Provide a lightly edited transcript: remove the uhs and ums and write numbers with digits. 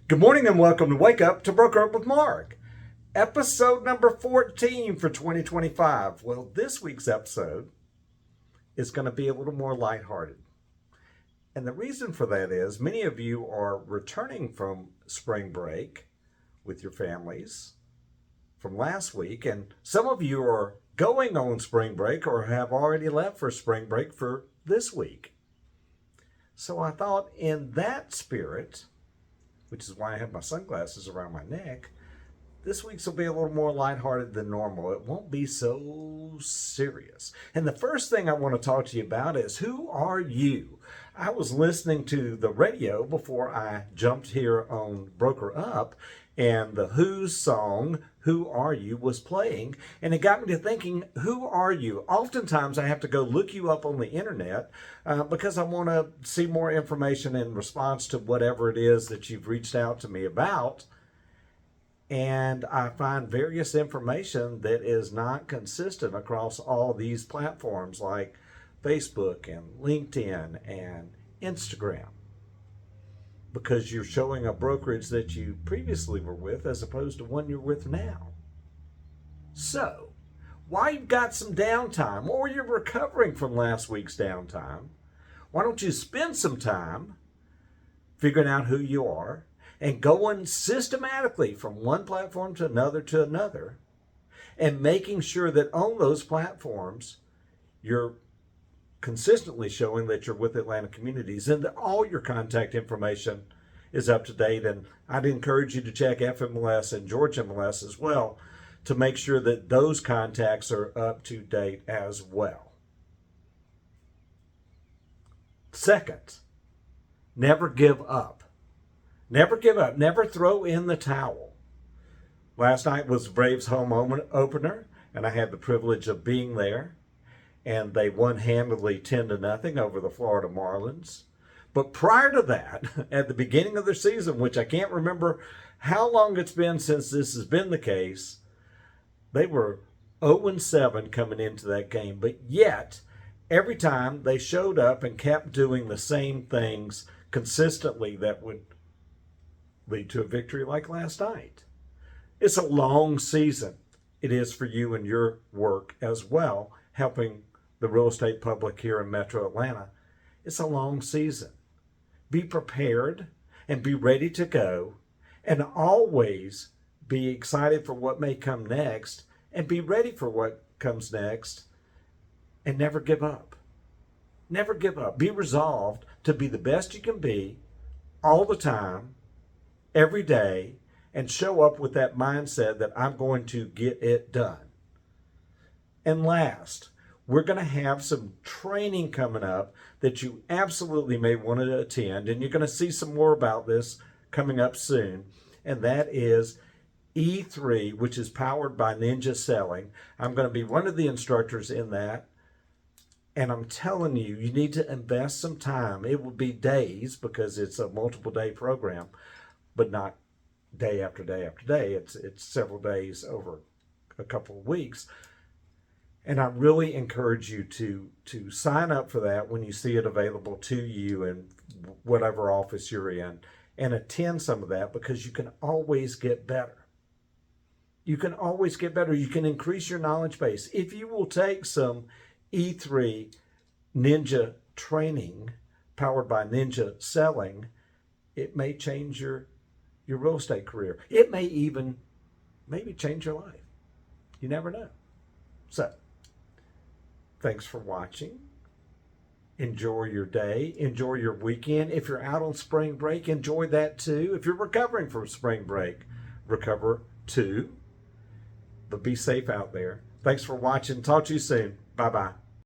Good morning and welcome to Wake Up to Broker Up with Mark, episode number 14 for 2025. Well, this week's episode is going to be a little more lighthearted. And the reason for that is many of you are returning from spring break with your families from last week, and some of you are going on spring break or have already left for spring break for this week. So I thought in that spirit, which is why I have my sunglasses around my neck, this week's will be a little more lighthearted than normal. It won't be so serious. And the first thing I want to talk to you about is, who are you? I was listening to the radio before I jumped here on Broker Up, and the Who's song, Who Are You, was playing, and it got me to thinking, who are you? Oftentimes I have to go look you up on the internet because I want to see more information in response to whatever it is that you've reached out to me about. And I find various information that is not consistent across all these platforms like Facebook and LinkedIn and Instagram, because you're showing a brokerage that you previously were with as opposed to one you're with now. So, while you've got some downtime or you're recovering from last week's downtime, why don't you spend some time figuring out who you are and going systematically from one platform to another, and making sure that on those platforms you're consistently showing that you're with Atlanta Communities and that all your contact information is up to date. And I'd encourage you to check FMLS and Georgia MLS as well to make sure that those contacts are up to date as well. Second, never give up. Never give up. Never throw in the towel. Last night was Braves home opener, and I had the privilege of being there. And they won handily 10-0 over the Florida Marlins. But prior to that, at the beginning of their season, which I can't remember how long it's been since this has been the case, they were 0-7 coming into that game. But yet, every time they showed up and kept doing the same things consistently that would lead to a victory like last night. It's a long season. It is for you and your work as well, helping the real estate public here in Metro Atlanta. It's a long season. Be prepared and be ready to go, and always be excited for what may come next and be ready for what comes next, and never give up. Never give up. Be resolved to be the best you can be all the time, every day, and show up with that mindset that I'm going to get it done. And last, we're going to have some training coming up that you absolutely may want to attend, and you're going to see some more about this coming up soon, and that is E3, which is powered by Ninja Selling. I'm going to be one of the instructors in that, and I'm telling you, you need to invest some time. It will be days because it's a multiple day program, but not day after day after day. It's several days over a couple of weeks. And I really encourage you to sign up for that when you see it available to you in whatever office you're in, and attend some of that, because you can always get better. You can always get better. You can increase your knowledge base. If you will take some E3 Ninja training powered by Ninja Selling, it may change your real estate career. It may even maybe change your life. You never know. So, thanks for watching. Enjoy your day. Enjoy your weekend. If you're out on spring break, enjoy that too. If you're recovering from spring break, recover too. But be safe out there. Thanks for watching. Talk to you soon. Bye-bye.